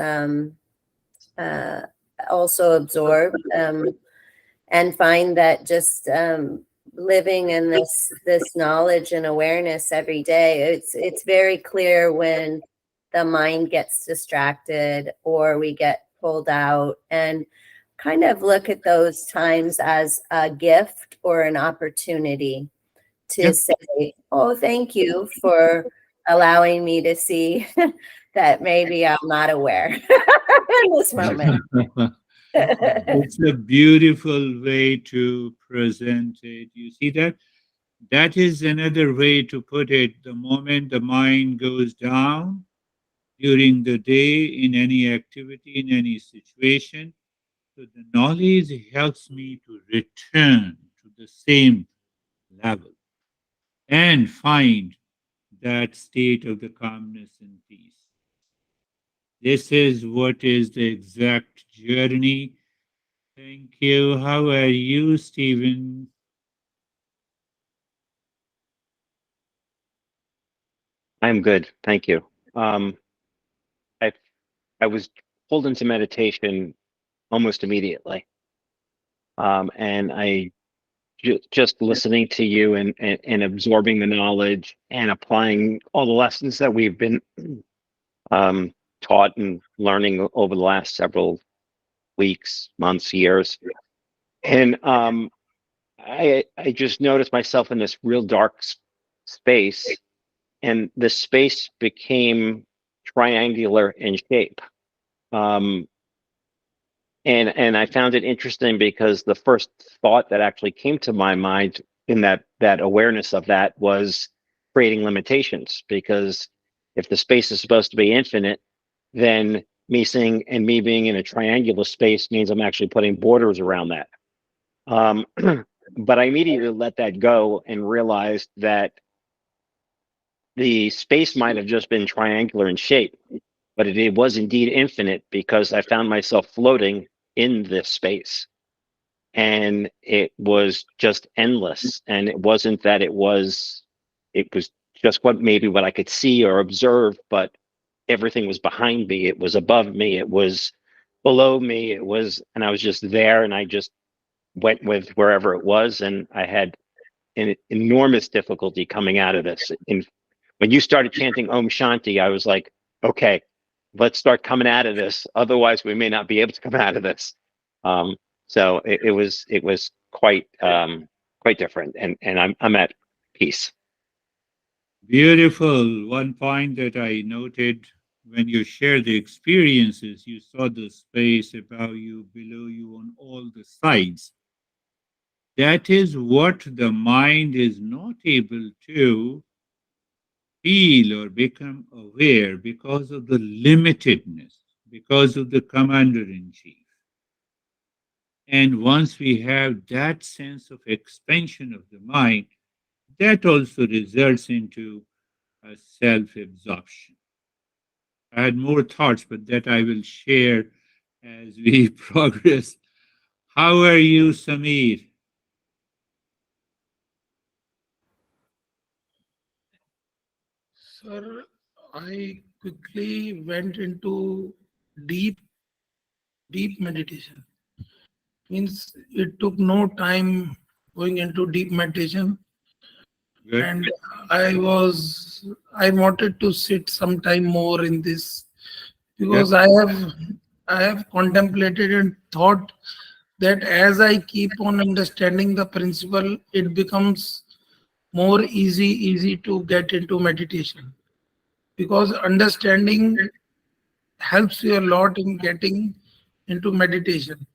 Speaker 2: also absorbed, and find that just living in this knowledge and awareness every day, it's very clear when the mind gets distracted or we get pulled out, and kind of look at those times as a gift or an opportunity to say, oh, thank you for allowing me to see that maybe I'm not aware in this moment.
Speaker 1: It's a beautiful way to present it. You see that? That is another way to put it. The moment the mind goes down during the day in any activity, in any situation, so the knowledge helps me to return to the same level and find that state of the calmness and peace. This is what is the exact journey. Thank you. How are you, Stephen?
Speaker 4: I'm good, thank you. I I was pulled into meditation almost immediately, and just listening to you and absorbing the knowledge and applying all the lessons that we've been taught and learning over the last several weeks, months, years, and I just noticed myself in this real dark space, and the space became triangular in shape. Um, and I found it interesting because the first thought that actually came to my mind in that awareness of that was creating limitations. Because if the space is supposed to be infinite, then me being in a triangular space means I'm actually putting borders around that. Um, but I immediately let that go and realized that the space might have just been triangular in shape, but it was indeed infinite because I found myself floating in this space, and it was just endless. And it wasn't that it was just what I could see or observe, but everything was behind me, it was above me, it was below me, and I was just there, and I just went with wherever it was. And I had an enormous difficulty coming out of this. When you started chanting Om Shanti, I was like, okay, let's start coming out of this. Otherwise, we may not be able to come out of this. So it was quite different, and I'm at peace.
Speaker 1: Beautiful. One point that I noted when you share the experiences, you saw the space above you, below you, on all the sides. That is what the mind is not able to feel or become aware because of the limitedness, because of the commander in chief. And once we have that sense of expansion of the mind, that also results into a self absorption. I had more thoughts, but that I will share as we progress. How are you, Samir?
Speaker 5: Sir, I quickly went into deep, deep meditation. Means it took no time going into deep meditation,
Speaker 1: Good.
Speaker 5: and I wanted to sit some time more in this, because I have contemplated and thought that as I keep on understanding the principle, it becomes more easy to get into meditation, because understanding helps you a lot in getting into meditation.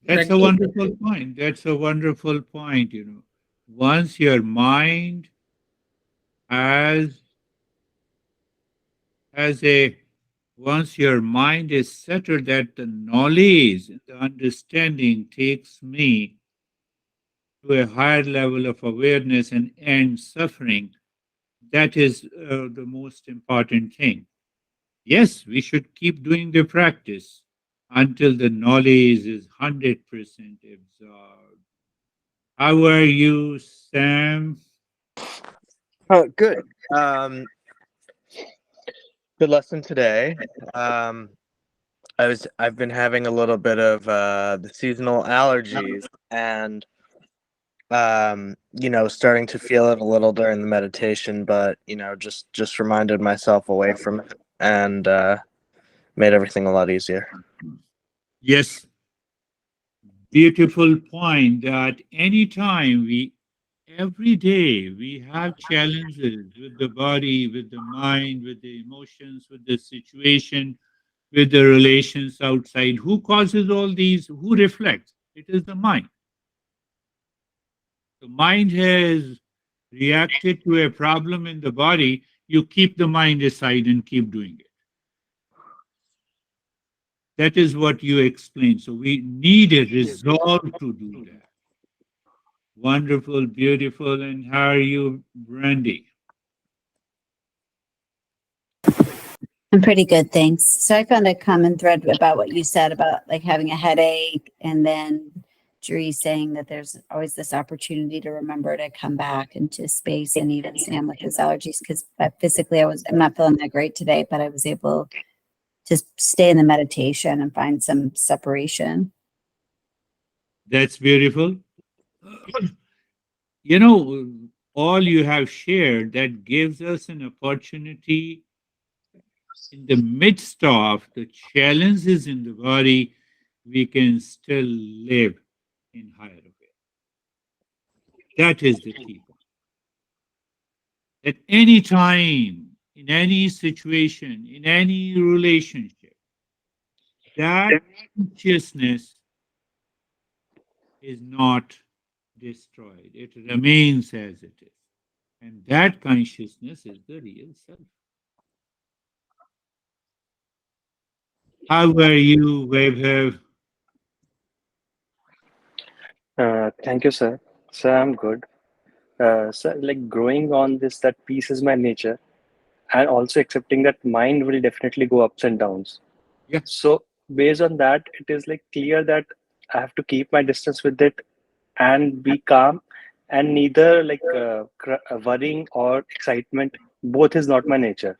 Speaker 1: That's a wonderful point. That's a wonderful point. Once your mind has has a once your mind is settled, that the knowledge, the understanding takes me to a higher level of awareness and end suffering. That is the most important thing. Yes, we should keep doing the practice until the knowledge is 100% absorbed. How are you, Sam?
Speaker 6: Oh, good. Good lesson today. I've been having a little bit of the seasonal allergies, and starting to feel it a little during the meditation, but just reminded myself away from it, and made everything a lot easier.
Speaker 1: Yes, beautiful point that anytime every day we have challenges with the body, with the mind, with the emotions, with the situation, with the relations outside. Who causes all these? Who reflects? It is the mind. The mind has reacted to a problem in the body. You keep the mind aside and keep doing it. That is what you explained. So we need a resolve to do that. Wonderful, beautiful. And how are you, Brandy?
Speaker 7: I'm pretty good, thanks. So I found a common thread about what you said about like having a headache, and then Jerry saying that there's always this opportunity to remember to come back into space, and even Sam with his allergies, because physically I'm not feeling that great today, but I was able to stay in the meditation and find some separation.
Speaker 1: That's beautiful. All you have shared, that gives us an opportunity in the midst of the challenges in the body, we can still live in higher awareness. That is the key. At any time, in any situation, in any relationship, that consciousness is not destroyed. It remains as it is. And that consciousness is the real self. How are you, Vaibhav?
Speaker 8: Thank you, sir. Sir, I'm good. Sir, like growing on this, that peace is my nature, and also accepting that mind will definitely go ups and downs.
Speaker 1: Yeah.
Speaker 8: So, based on that, it is like clear that I have to keep my distance with it and be calm, and neither worrying or excitement. Both is not my nature.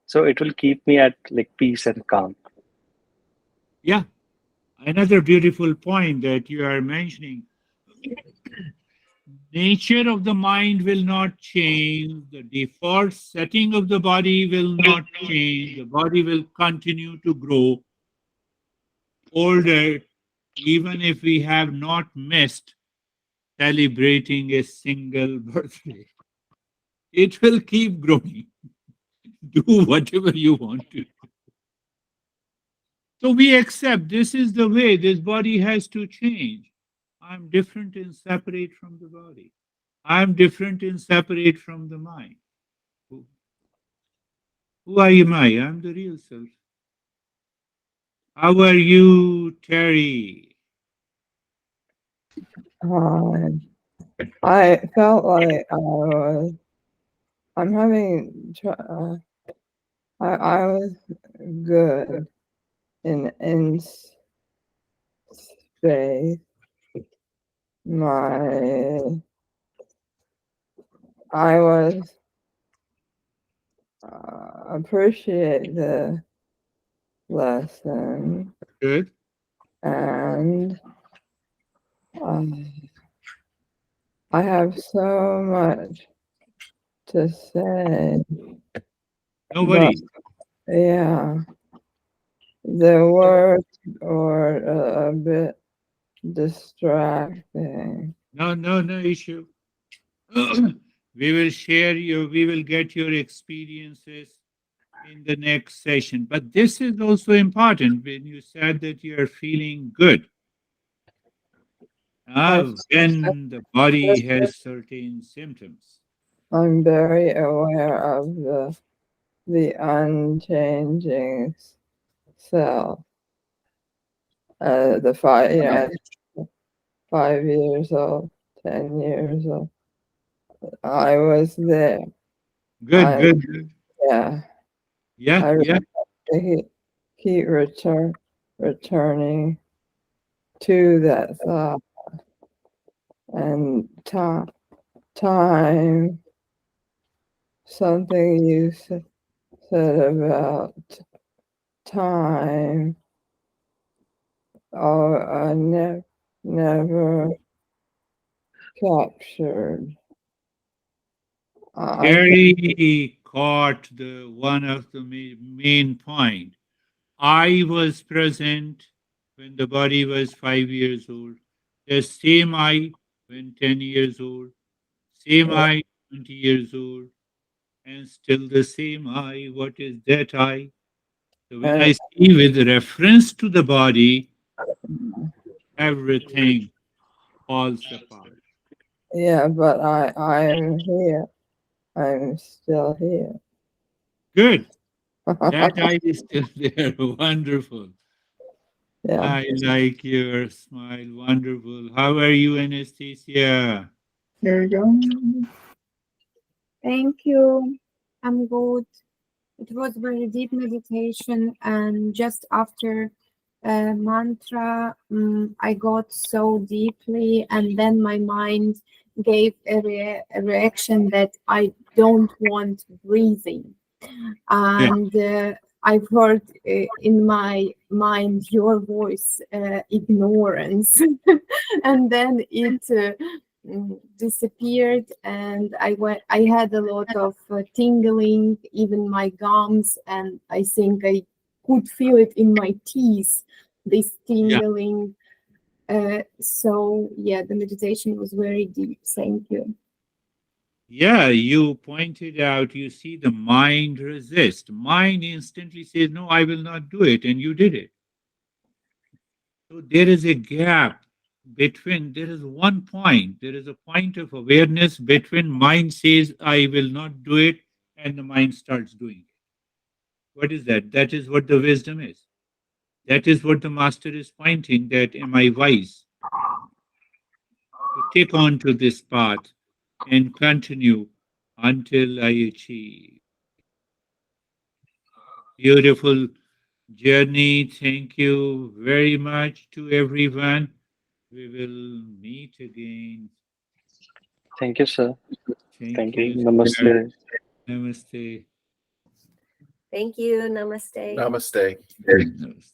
Speaker 8: So, it will keep me at like peace and calm.
Speaker 1: Yeah. Another beautiful point that you are mentioning. Nature of the mind will not change. The default setting of the body will not change. The body will continue to grow older, even if we have not missed celebrating a single birthday. It will keep growing. Do whatever you want to. So we accept this is the way this body has to change. I'm different and separate from the body. I'm different and separate from the mind. Who am I? I'm the real self. How are you, Terry?
Speaker 9: I felt like I'm having, I was good in space. I was appreciate the lesson,
Speaker 1: Good.
Speaker 9: and I have so much to say.
Speaker 1: Nobody.
Speaker 9: But, yeah, the words were a bit distracting.
Speaker 1: No issue. We will share we will get your experiences in the next session. But this is also important when you said that you are feeling good. When the body has certain symptoms.
Speaker 9: I'm very aware of the unchanging self. The 5 years old, 10 years old. I was there.
Speaker 1: Good,
Speaker 9: I,
Speaker 1: good, good.
Speaker 9: yeah.
Speaker 1: Yeah,
Speaker 9: I
Speaker 1: yeah.
Speaker 9: keep returning to that thought and time. Something you said about time. Oh, I never captured. I
Speaker 1: Terry caught the one of the main point. I was present when the body was 5 years old. The same I when 10 years old. Same I 20 years old. And still the same I. What is that I? So when I see with reference to the body, everything falls apart.
Speaker 9: yeah, but I'm here. I'm still here.
Speaker 1: Good. That I is still there. Wonderful.
Speaker 9: Yeah.
Speaker 1: I like your smile. Wonderful. How are you, Anastasia?
Speaker 10: There you go. Thank you. I'm good. It was very deep meditation, and just after mantra, I got so deeply, and then my mind gave a reaction that I don't want breathing. And I've heard in my mind your voice, ignorance, and then it disappeared, and I had a lot of tingling, even my gums, and I think I could feel it in my teeth, this tingling. So yeah, the meditation was very deep. Thank you.
Speaker 1: Yeah, you pointed out, you see the mind resist. Mind instantly says, no, I will not do it. And you did it. So there is a gap between, there is one point, there is a point of awareness between mind says, I will not do it, and the mind starts doing it. What is that? That is what the wisdom is. That is what the master is pointing, that am I wise to take on to this path and continue until I achieve. Beautiful journey. Thank you very much to everyone. We will meet again.
Speaker 8: Thank you, sir.
Speaker 1: Thank
Speaker 8: Thank you.
Speaker 1: you.
Speaker 8: Namaste.
Speaker 1: Namaste.
Speaker 2: Thank you. Namaste.
Speaker 3: Namaste.
Speaker 1: Namaste.